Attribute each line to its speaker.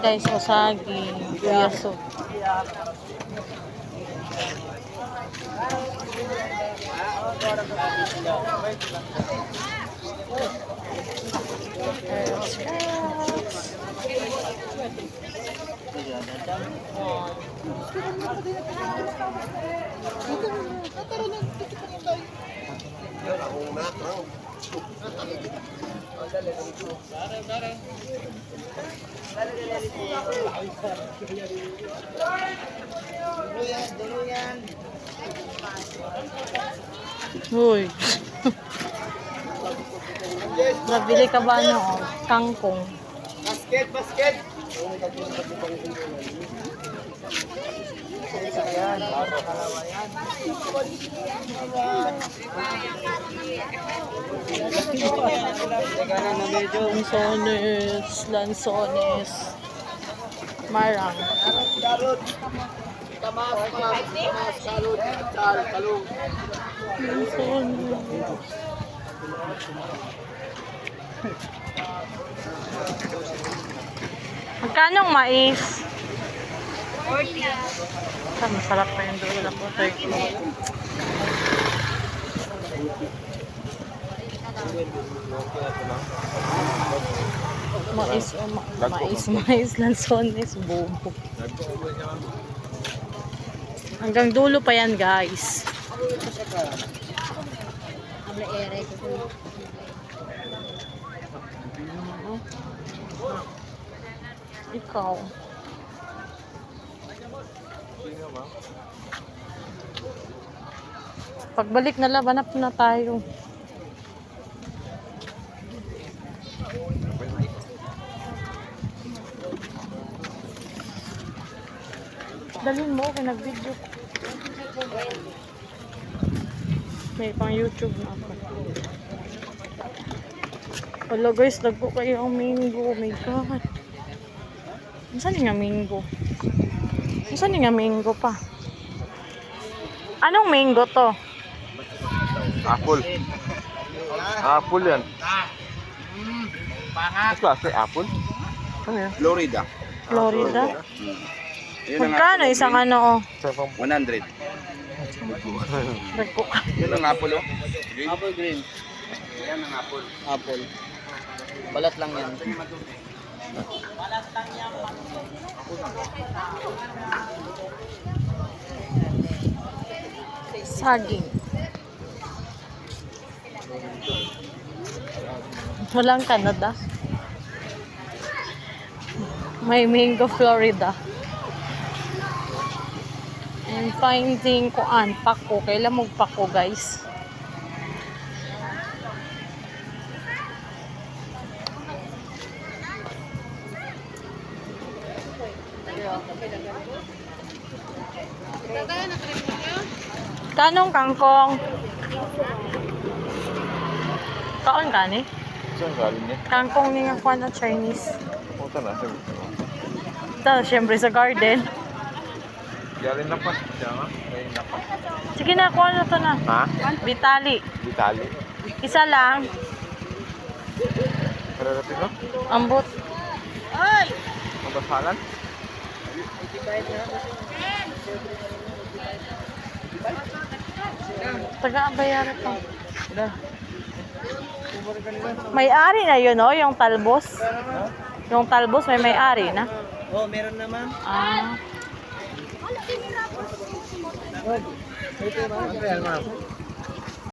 Speaker 1: Guys, o saging, guyaso. Uy. Nabili ka ba kangkong?
Speaker 2: Basket, basket.
Speaker 1: Lansones, lansones. Marang.
Speaker 2: Salud. Kamas, salud. Talong.
Speaker 1: Lansones. Magkano ang mais? 40. Masarap pa yung doon ako. 30. Mais, lansones, bobo. Hanggang dulo pa yan, guys. Ikaw. Pagbalik na labanap na tayo. Dalhin mo, nag-video. May pang YouTube na ako. Hello guys, nagpo kayo ang mango. Oh my God. Saan nga mango? Saan nga mango pa? Anong mango to?
Speaker 3: Apple. Apple yan. Mas klase, apple? Ano yan?
Speaker 2: Florida.
Speaker 1: Florida? Magkano isang ano?
Speaker 2: 100.
Speaker 1: Nagpo ka.
Speaker 2: Yun ang apple, oh. Green? Apple green. Yan ang apple. Apple. Balat lang yan.
Speaker 1: Saging. Walang Canada. May mango Florida. I'm finding pako. Kailan magpako, guys? Kanong kangkong? Kaon gani?
Speaker 3: Saan galing yan?
Speaker 1: Kangkong ni nga kuha na Chinese.
Speaker 3: Punta na.
Speaker 1: Ito, syempre sa garden.
Speaker 3: Galing na pa. Siya nga. Galing na pa.
Speaker 1: Sige na, kuha na to na.
Speaker 3: Ha?
Speaker 1: Vitali.
Speaker 3: Vitali.
Speaker 1: Isa lang.
Speaker 3: Kararating no?
Speaker 1: Ambot. Ay!
Speaker 3: Mabasalan?
Speaker 1: Taga-bayaran pa. May-ari na yun, oh, yung talbos. Yung talbos, may-ari na.
Speaker 2: Oh, meron naman.
Speaker 1: Ah.
Speaker 2: Ito, ma'am.